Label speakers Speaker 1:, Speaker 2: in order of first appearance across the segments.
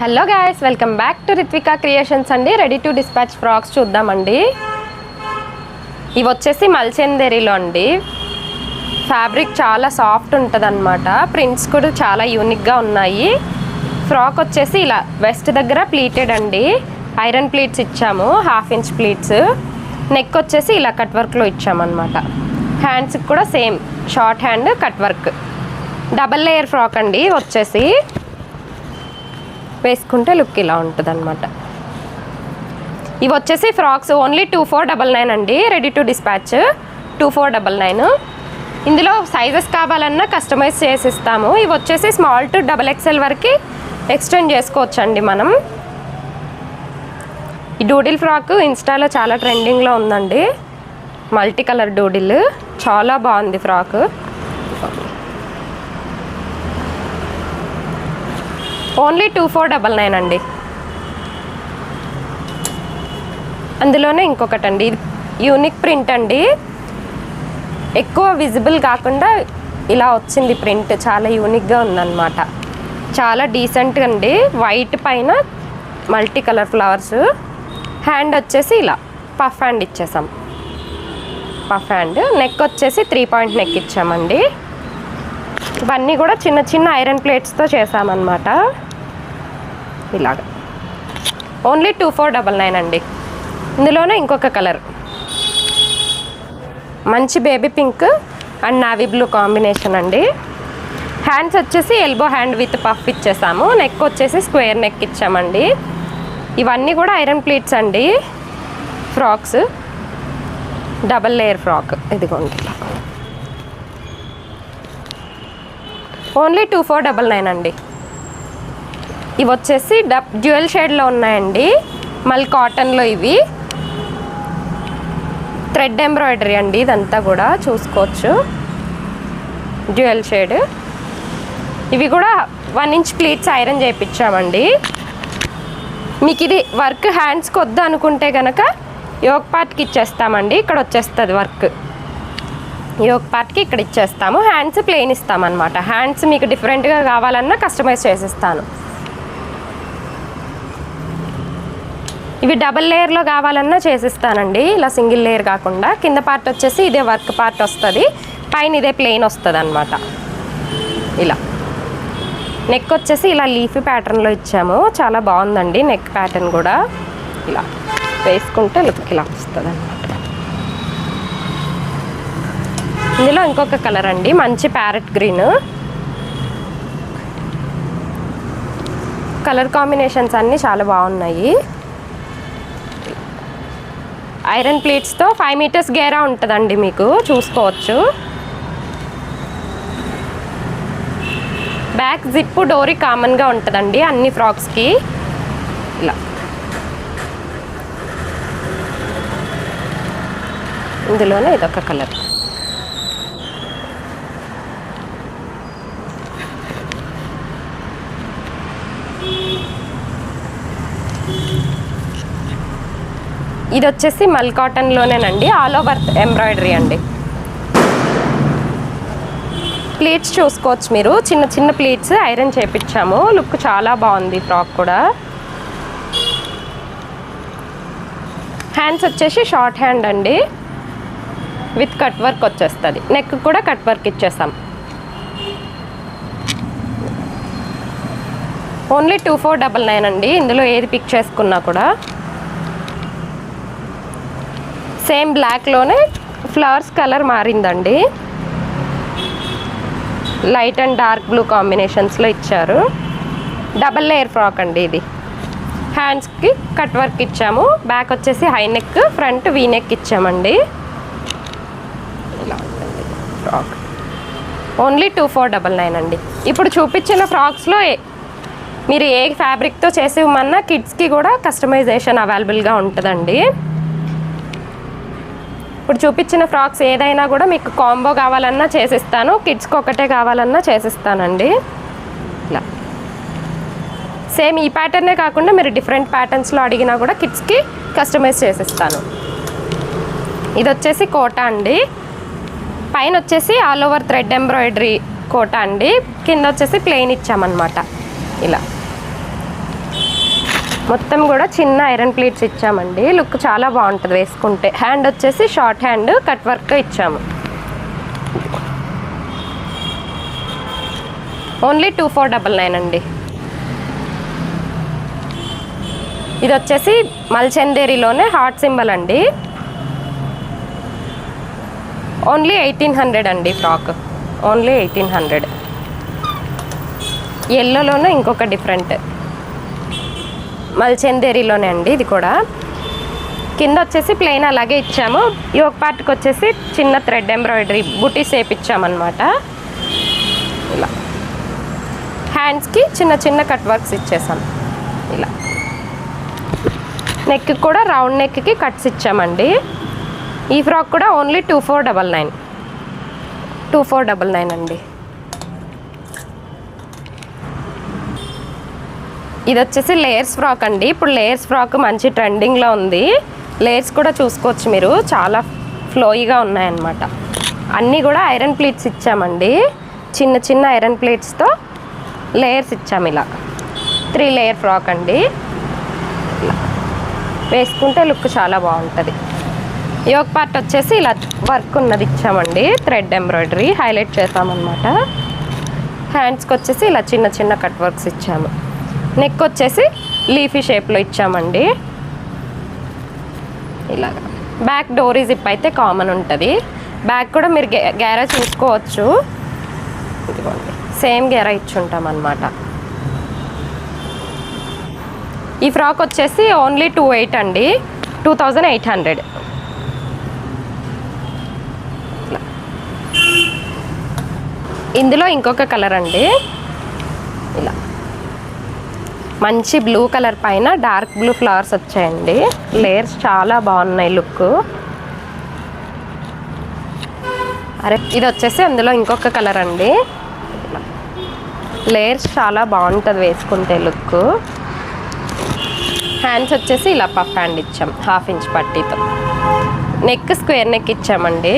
Speaker 1: Hello guys, welcome back to Rithwika creations అండి. Ready to dispatch frocks చూద్దామండి. ఇవి వచ్చేసి మల్చందేరిలో అండి. ఫ్యాబ్రిక్ చాలా సాఫ్ట్ ఉంటుంది అనమాట. ప్రింట్స్ కూడా చాలా యూనిక్గా ఉన్నాయి. ఫ్రాక్ వచ్చేసి ఇలా వెస్ట్ దగ్గర ప్లీటెడ్ అండి. ఐరన్ ప్లీట్స్ ఇచ్చాము, 1/2 ఇంచ్ ప్లీట్స్. నెక్ వచ్చేసి ఇలా కట్ వర్క్లో ఇచ్చామన్నమాట. హ్యాండ్స్కి కూడా same short hand cut work. Double layer frock అండి. వచ్చేసి వేసుకుంటే లుక్ ఇలా ఉంటుంది అనమాట. ఇవి వచ్చేసి ఫ్రాక్స్ ఓన్లీ 2499 అండి. Ready to dispatch 2499. ఇందులో సైజెస్ కావాలన్నా కస్టమైజ్ చేసి ఇస్తాము. ఇవి వచ్చేసి స్మాల్ టు XXL వరకు ఎక్స్టెండ్ చేసుకోవచ్చు అండి మనం. ఈ డూడిల్ ఫ్రాక్ ఇన్స్టాలో చాలా ట్రెండింగ్లో ఉందండి. మల్టీ కలర్ డూడిల్ చాలా బాగుంది ఫ్రాక్. ఓన్లీ 2499 అండి. అందులోనే ఇంకొకటి అండి, యూనిక్ ప్రింట్ అండి. ఎక్కువ విజిబుల్ కాకుండా ఇలా వచ్చింది ప్రింట్. చాలా యూనిక్గా ఉందన్నమాట. చాలా డీసెంట్ అండి. వైట్ పైన మల్టీ కలర్ ఫ్లవర్స్. హ్యాండ్ వచ్చేసి ఇలా పఫ్ హ్యాండ్ ఇచ్చేసాం. Puff hand. నెక్ వచ్చేసి 3 పాయింట్ నెక్ ఇచ్చామండి. ఇవన్నీ కూడా చిన్న చిన్న ఐరన్ ప్లేట్స్తో చేసామన్నమాట. ఇలాగ ఓన్లీ 2499 అండి. ఇందులోనే ఇంకొక కలర్, మంచి baby pink and navy blue combination అండి. హ్యాండ్స్ వచ్చేసి ఎల్బో హ్యాండ్ విత్ పఫ్ ఇచ్చేసాము. నెక్ వచ్చేసి స్క్వేర్ నెక్ ఇచ్చామండి. ఇవన్నీ కూడా ఐరన్ ప్లీట్స్ అండి. Frocks double layer frock. ఇదిగోండి ఓన్లీ 2499 అండి. ఇవి వచ్చేసి డ్యూయల్ షేడ్లో ఉన్నాయండి. మళ్ళీ కాటన్లో ఇవి థ్రెడ్ ఎంబ్రాయిడరీ అండి. ఇదంతా కూడా చూసుకోవచ్చు. Dual shade. ఇవి కూడా 1 ఇంచ్ ప్లీట్స్ ఐరన్ చేయించామండి. మీకు ఇది వర్క్ హ్యాండ్స్కి వద్దు అనుకుంటే కనుక యోక్ పార్ట్కి ఇచ్చేస్తామండి. ఇక్కడ వచ్చేస్తుంది వర్క్. యోక్ పార్ట్కి ఇక్కడ ఇచ్చేస్తాము. Hands plain ఇస్తామన్నమాట. హ్యాండ్స్ మీకు డిఫరెంట్గా కావాలన్నా కస్టమైజ్ చేసిస్తాను. ఇవి డబల్ లేయర్లో కావాలన్నా చేసిస్తానండి. ఇలా సింగిల్ లేయర్ కాకుండా. కింద పార్ట్ వచ్చేసి ఇదే వర్క్ పార్ట్ వస్తుంది, పైన ఇదే ప్లెయిన్ వస్తుంది అనమాట. ఇలా నెక్ వచ్చేసి ఇలా లీఫీ ప్యాటర్న్లో ఇచ్చాము. చాలా బాగుందండి నెక్ ప్యాటర్న్ కూడా. ఇలా వేసుకుంటే లుక్ ఇలా వస్తుంది అనమాట. ఇందులో ఇంకొక కలర్ అండి, మంచి ప్యారెట్ గ్రీన్. కలర్ కాంబినేషన్స్ అన్నీ చాలా బాగున్నాయి. ఐరన్ ప్లేట్స్తో 5 మీటర్స్ గేరా ఉంటుందండి. మీకు చూసుకోవచ్చు. బ్యాక్ జిప్ డోరీ కామన్గా ఉంటుందండి అన్ని ఫ్రాక్స్కి. ఇలా ఇందులోనే ఇదొక కలర్. ఇది వచ్చేసి మల్ కాటన్లోనేనండి. ఆల్ ఓవర్ ఎంబ్రాయిడరీ అండి. ప్లీట్స్ చూసుకోవచ్చు మీరు. చిన్న చిన్న ప్లీట్స్ ఐరన్ చేపించాము. లుక్ చాలా బాగుంది ఫ్రాక్ కూడా. హ్యాండ్స్ వచ్చేసి షార్ట్ హ్యాండ్ అండి, విత్ కట్ వర్క్ వచ్చేస్తుంది. నెక్ కూడా కట్ వర్క్ ఇచ్చేసాం. ఓన్లీ 2499 అండి. ఇందులో ఏది పిక్ చేసుకున్నా కూడా. సేమ్ బ్లాక్లోనే ఫ్లవర్స్ కలర్ మారిందండి. లైట్ అండ్ డార్క్ బ్లూ కాంబినేషన్స్లో ఇచ్చారు. డబల్ లేయర్ ఫ్రాక్ అండి ఇది. హ్యాండ్స్కి కట్ వర్క్ ఇచ్చాము. బ్యాక్ వచ్చేసి high neck, front V neck ఇచ్చామండి. ఇలా ఉంటుంది ఫ్రాక్. ఓన్లీ 2499 అండి. ఇప్పుడు చూపించిన ఫ్రాక్స్లో మీరు ఏ ఫ్యాబ్రిక్తో చేసి ఇవ్వమన్నా కిడ్స్కి కూడా కస్టమైజేషన్ అవైలబుల్గా ఉంటుందండి. ఇప్పుడు చూపించిన ఫ్రాక్స్ ఏదైనా కూడా మీకు కాంబో కావాలన్నా చేసిస్తాను, కిడ్స్కి ఒకటే కావాలన్నా చేసిస్తానండి. ఇలా సేమ్ ఈ ప్యాటర్నే కాకుండా మీరు డిఫరెంట్ ప్యాటర్న్స్లో అడిగినా కూడా కిడ్స్కి కస్టమైజ్ చేసిస్తాను. ఇది వచ్చేసి కోటా అండి. పైన వచ్చేసి ఆల్ ఓవర్ థ్రెడ్ ఎంబ్రాయిడరీ కోటా అండి. కింద వచ్చేసి ప్లెయిన్ ఇచ్చామన్నమాట. ఇలా మొత్తం కూడా చిన్న ఐరన్ ప్లేట్స్ ఇచ్చామండి. లుక్ చాలా బాగుంటుంది వేసుకుంటే. హ్యాండ్ వచ్చేసి షార్ట్ హ్యాండ్ కట్ వర్క్ ఇచ్చాము. ఓన్లీ 2499 అండి. ఇది వచ్చేసి మల్చందేరిలోనే హార్ట్ సింబల్ అండి. ఓన్లీ 1800 అండి ఫ్రాక్. ఓన్లీ 1800. ఎల్లోలోనే ఇంకొక డిఫరెంట్ మల్చందేరిలోనే అండి. ఇది కూడా కింద వచ్చేసి ప్లెయిన్ అలాగే ఇచ్చాము. యోక్ పార్ట్కి వచ్చేసి చిన్న థ్రెడ్ ఎంబ్రాయిడరీ బుటీస్ వేపించామన్నమాట. ఇలా హ్యాండ్స్కి చిన్న చిన్న కట్ వర్క్స్ ఇచ్చేసాం. ఇలా నెక్ కూడా రౌండ్ నెక్కి కట్స్ ఇచ్చామండి. ఈ ఫ్రాక్ కూడా ఓన్లీ 2499 అండి. ఇది వచ్చేసి లేయర్స్ ఫ్రాక్ అండి. ఇప్పుడు లేయర్స్ ఫ్రాక్ మంచి ట్రెండింగ్లో ఉంది. లేయర్స్ కూడా చూసుకోవచ్చు మీరు, చాలా ఫ్లోయిగా ఉన్నాయన్నమాట. అన్నీ కూడా ఐరన్ ప్లేట్స్ ఇచ్చామండి. చిన్న చిన్న ఐరన్ ప్లేట్స్తో లేయర్స్ ఇచ్చాము. ఇలా 3 లేయర్ ఫ్రాక్ అండి. ఇలా వేసుకుంటే లుక్ చాలా బాగుంటుంది. యోక్ పార్ట్ వచ్చేసి ఇలా వర్క్ ఉన్నది ఇచ్చామండి. థ్రెడ్ ఎంబ్రాయిడరీ హైలైట్ చేసామన్నమాట. హ్యాండ్స్కి వచ్చేసి ఇలా చిన్న చిన్న కట్ వర్క్స్ ఇచ్చాము. నెక్ వచ్చేసి లీఫీ షేప్లో ఇచ్చామండి. ఇలాగా బ్యాక్ డోరీ జిప్ అయితే కామన్ ఉంటుంది. బ్యాక్ కూడా మీరు గేరా చూసుకోవచ్చు. ఇదిగోండి సేమ్ గేరా ఇచ్చుంటాం అన్నమాట. ఈ ఫ్రాక్ వచ్చేసి ఓన్లీ 28 అండి. 2800. ఇందులో ఇంకొక కలర్ అండి. ఇలా మంచి బ్లూ కలర్ పైన డార్క్ బ్లూ ఫ్లవర్స్ వచ్చాయండి. లేయర్స్ చాలా బాగున్నాయి లుక్. అరే ఇది వచ్చేసి అందులో ఇంకొక కలర్ అండి. లేయర్స్ చాలా బాగుంటుంది వేసుకుంటే లుక్. హ్యాండ్స్ వచ్చేసి ఇలా పఫ్ హ్యాండ్ ఇచ్చాం 1/2 ఇంచ్ పట్టీతో. నెక్ స్క్వేర్ నెక్ ఇచ్చామండి.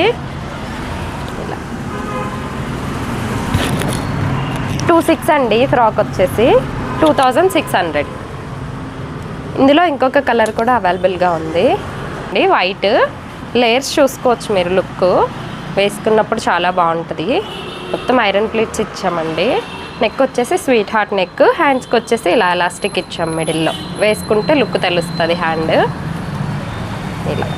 Speaker 1: ఇలా 26 అండి. ఫ్రాక్ వచ్చేసి 2600. ఇందులో ఇంకొక కలర్ కూడా అవైలబుల్గా ఉంది. వైట్ లేయర్స్ చూసుకోవచ్చు మీరు, లుక్ వేసుకున్నప్పుడు చాలా బాగుంటుంది. మొత్తం ఐరన్ ప్లేట్స్ ఇచ్చామండి. నెక్ వచ్చేసి స్వీట్ హార్ట్ నెక్. హ్యాండ్స్కి వచ్చేసి ఇలా ఎలాస్టిక్ ఇచ్చాం మిడిల్లో. వేసుకుంటే లుక్ తెలుస్తుంది హ్యాండ్. ఇలా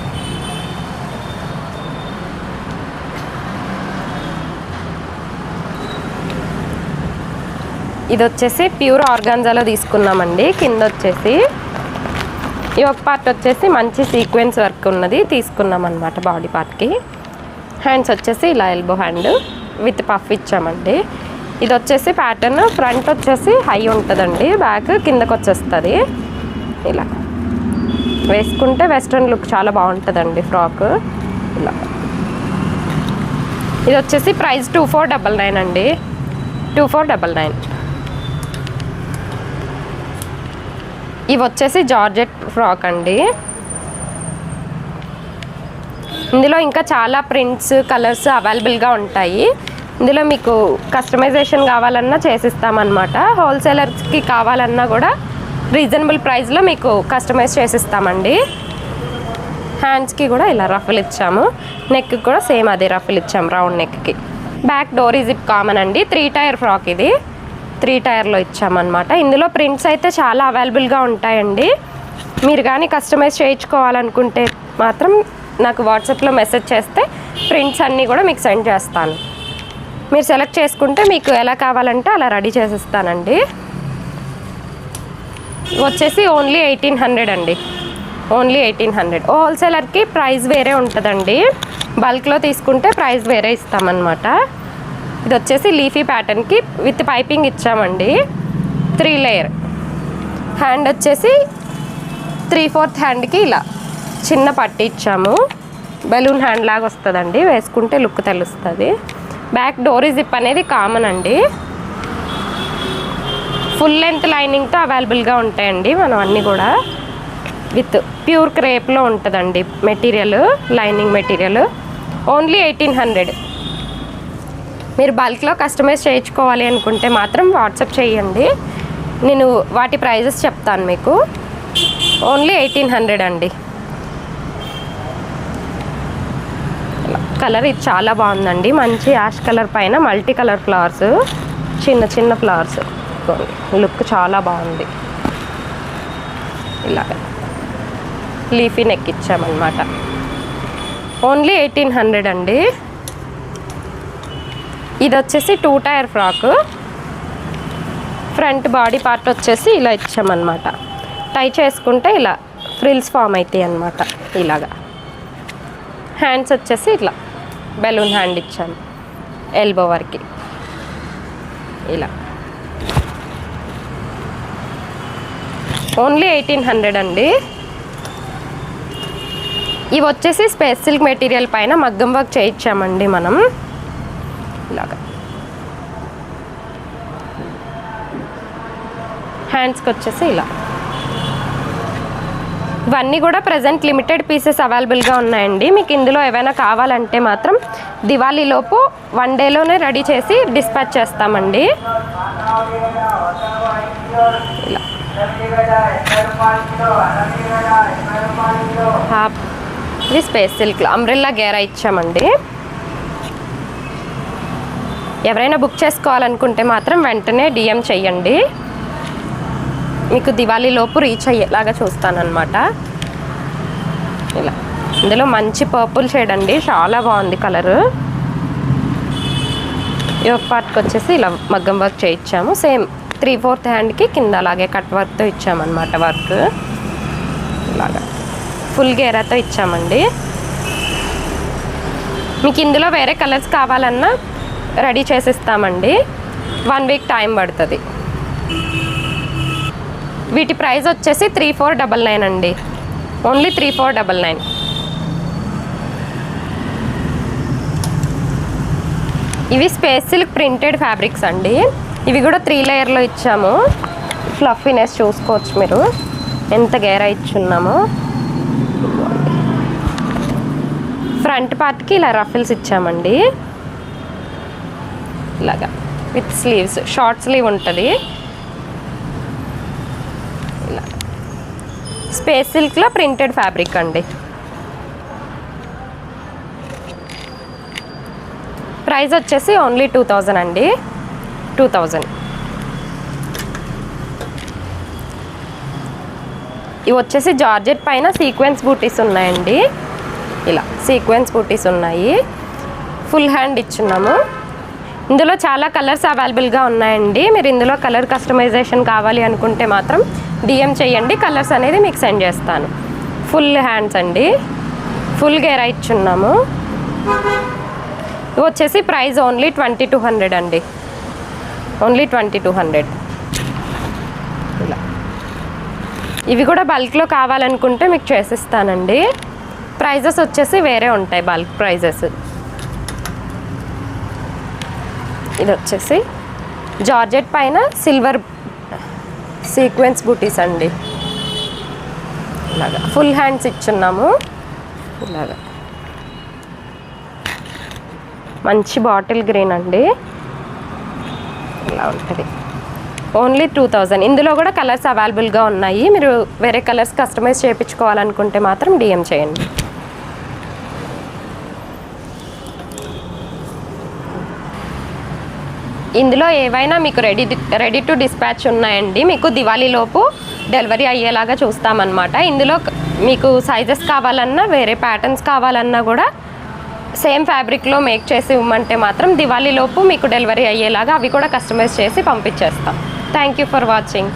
Speaker 1: ఇది వచ్చేసి ప్యూర్ ఆర్గాన్జాలో తీసుకున్నామండి. కింద వచ్చేసి యోక్ పార్ట్ వచ్చేసి మంచి సీక్వెన్స్ వర్క్ ఉన్నది తీసుకున్నాం అన్నమాట బాడీ పార్ట్కి. హ్యాండ్స్ వచ్చేసి ఇలా ఎల్బో హ్యాండ్ విత్ పఫ్ ఇచ్చామండి. ఇది వచ్చేసి ప్యాటర్న్ ఫ్రంట్ వచ్చేసి హై ఉంటుందండి, బ్యాక్ కిందకు వచ్చేస్తుంది. ఇలా వేసుకుంటే వెస్ట్రన్ లుక్ చాలా బాగుంటుందండి ఫ్రాక్. ఇలా ఇది వచ్చేసి ప్రైస్ 2499 అండి. 2499. ఇవి వచ్చేసి జార్జెట్ ఫ్రాక్ అండి. ఇందులో ఇంకా చాలా ప్రింట్స్ కలర్స్ అవైలబుల్గా ఉంటాయి. ఇందులో మీకు కస్టమైజేషన్ కావాలన్నా చేసిస్తామన్నమాట. హోల్సేలర్స్కి కావాలన్నా కూడా రీజనబుల్ ప్రైస్లో మీకు కస్టమైజ్ చేసిస్తామండి. హ్యాండ్స్కి కూడా ఇలా రఫుల్ ఇచ్చాము. నెక్కి కూడా సేమ్ అదే రఫుల్ ఇచ్చాము రౌండ్ నెక్కి. బ్యాక్ డోరీ జిప్ కామన్ అండి. 3 టైర్ ఫ్రాక్ ఇది. 3 టైర్లో ఇచ్చామన్నమాట. ఇందులో ప్రింట్స్ అయితే చాలా అవైలబుల్గా ఉంటాయండి. మీరు కానీ కస్టమైజ్ చేయించుకోవాలనుకుంటే మాత్రం నాకు వాట్సాప్లో మెసేజ్ చేస్తే ప్రింట్స్ అన్నీ కూడా మీకు సెండ్ చేస్తాను. మీరు సెలెక్ట్ చేసుకుంటే మీకు ఎలా కావాలంటే అలా రెడీ చేసిస్తానండి. వచ్చేసి ఓన్లీ 1800 అండి. ఓన్లీ 1800. హోల్సేలర్కి ప్రైస్ వేరే ఉంటుందండి. బల్క్లో తీసుకుంటే ప్రైస్ వేరే ఇస్తామన్నమాట. ఇది వచ్చేసి లీఫీ ప్యాటర్న్కి విత్ పైపింగ్ ఇచ్చామండి. 3 లేయర్. హ్యాండ్ వచ్చేసి 3/4 హ్యాండ్కి ఇలా చిన్న పట్టి ఇచ్చాము. బెలూన్ హ్యాండ్ లాగా వస్తుందండి. వేసుకుంటే లుక్ తెలుస్తుంది. బ్యాక్ డోరీ జిప్ అనేది కామన్ అండి. ఫుల్ లెంత్ లైనింగ్తో అవైలబుల్గా ఉంటాయండి మనం అన్నీ కూడా. విత్ ప్యూర్ క్రేప్లో ఉంటుందండి మెటీరియల్, లైనింగ్ మెటీరియల్. ఓన్లీ 1800. మీరు బల్క్లో కస్టమైజ్ చేయించుకోవాలి అనుకుంటే మాత్రం వాట్సాప్ చేయండి. నేను వాటి ప్రైజెస్ చెప్తాను మీకు. ఓన్లీ 1800 అండి. కలర్ ఇది చాలా బాగుందండి. మంచి యాష్ కలర్ పైన మల్టీ కలర్ ఫ్లవర్స్, చిన్న చిన్న ఫ్లవర్స్, లుక్ చాలా బాగుంది. ఇలాగ లీఫీ నెక్ ఇచ్చామన్నమాట. ఓన్లీ 1800 అండి. ఇది వచ్చేసి 2 tier frock. Front body part వచ్చేసి ఇలా ఇచ్చామన్నమాట. టై చేసుకుంటే ఇలా ఫ్రిల్స్ ఫామ్ అవుతాయి అన్నమాట. ఇలాగా హ్యాండ్స్ వచ్చేసి ఇట్లా బెలూన్ హ్యాండ్ ఇచ్చాము ఎల్బో వరకు. ఇలా ఓన్లీ 1800 అండి. ఇవి వచ్చేసి స్పేస్ సిల్క్ మెటీరియల్ పైన మగ్గం వర్క్ చేయించామండి మనం. ఇలాగా హ్యాండ్స్కి వచ్చేసి ఇలా. ఇవన్నీ కూడా ప్రజెంట్ లిమిటెడ్ పీసెస్ అవైలబుల్గా ఉన్నాయండి. మీకు ఇందులో ఏవైనా కావాలంటే మాత్రం దివాళీలోపు 1 డేలోనే రెడీ చేసి డిస్పాచ్ చేస్తామండి. ఇలా ఇది స్పేస్ సిల్క్లో అంబ్రెల్లా గేరా ఇచ్చామండి. ఎవరైనా బుక్ చేసుకోవాలనుకుంటే మాత్రం వెంటనే DM చెయ్యండి. మీకు దివాళీలోపు రీచ్ అయ్యేలాగా చూస్తానన్నమాట. ఇలా ఇందులో మంచి పర్పుల్ షేడ్ అండి, చాలా బాగుంది కలరు. ఈ ఒక పార్ట్కి వచ్చేసి ఇలా మగ్గం వర్క్ చేయించాము. సేమ్ 3/4 హ్యాండ్కి కింద అలాగే కట్ వర్క్తో ఇచ్చామన్నమాట. వర్క్ ఇలాగా ఫుల్ గేరాతో ఇచ్చామండి. మీకు ఇందులో వేరే కలర్స్ కావాలన్నా రెడీ చేసిస్తామండి. 1 వీక్ టైం పడుతుంది. వీటి ప్రైస్ వచ్చేసి 3499 అండి. ఓన్లీ 3499. ఇవి స్పేస్ సిల్క్ ప్రింటెడ్ ఫ్యాబ్రిక్స్ అండి. ఇవి కూడా 3 లేయర్లో ఇచ్చాము. ఫ్లఫీనెస్ చూసుకోవచ్చు మీరు ఎంత గేరా ఇచ్చున్నామో. ఫ్రంట్ పార్ట్కి ఇలా రఫిల్స్ ఇచ్చామండి. ఇలాగా విత్ స్లీవ్స్, షార్ట్ స్లీవ్ ఉంటుంది. ఇలా స్పేస్ సిల్క్లో ప్రింటెడ్ ఫ్యాబ్రిక్ అండి. ప్రైస్ వచ్చేసి ఓన్లీ 2000 అండి. 2000. ఇవి వచ్చేసి జార్జెట్ పైన సీక్వెన్స్ బూటీస్ ఉన్నాయండి. ఇలా సీక్వెన్స్ బూటీస్ ఉన్నాయి. ఫుల్ హ్యాండ్ ఇచ్చున్నాము. ఇందులో చాలా కలర్స్ అవైలబుల్గా ఉన్నాయండి. మీరు ఇందులో కలర్ కస్టమైజేషన్ కావాలి అనుకుంటే మాత్రం DM చేయండి, కలర్స్ అనేది మీకు సెండ్ చేస్తాను. ఫుల్ హ్యాండ్స్ అండి, ఫుల్ గేరా ఇచ్చున్నాము. ఇవి వచ్చేసి ప్రైస్ ఓన్లీ 2200 అండి. ఓన్లీ 2200. ఇలా ఇవి కూడా బల్క్లో కావాలనుకుంటే మీకు చేసిస్తానండి. ప్రైజెస్ వచ్చేసి వేరే ఉంటాయి, బల్క్ ప్రైజెస్. ఇది వచ్చేసి జార్జెట్ పైన సిల్వర్ సీక్వెన్స్ బూటీస్ అండి. ఇలాగా ఫుల్ హ్యాండ్స్ ఇచ్చున్నాము. ఇలాగా మంచి బాటిల్ గ్రీన్ అండి. ఇలా ఉంటుంది. ఓన్లీ 2000. ఇందులో కూడా కలర్స్ అవైలబుల్గా ఉన్నాయి. మీరు వేరే కలర్స్ కస్టమైజ్ చేయించుకోవాలనుకుంటే మాత్రం DM చేయండి. ఇందులో ఏవైనా మీకు రెడీ టు డిస్పాచ్ ఉన్నాయండి. మీకు దివాళీలోపు డెలివరీ అయ్యేలాగా చూస్తామన్నమాట. ఇందులో మీకు సైజెస్ కావాలన్నా వేరే ప్యాటర్న్స్ కావాలన్నా కూడా సేమ్ ఫ్యాబ్రిక్లో మేక్ చేసి ఇవ్వమంటే మాత్రం దివాళీలోపు మీకు డెలివరీ అయ్యేలాగా అవి కూడా కస్టమైజ్ చేసి పంపించేస్తాం. Thank you for watching.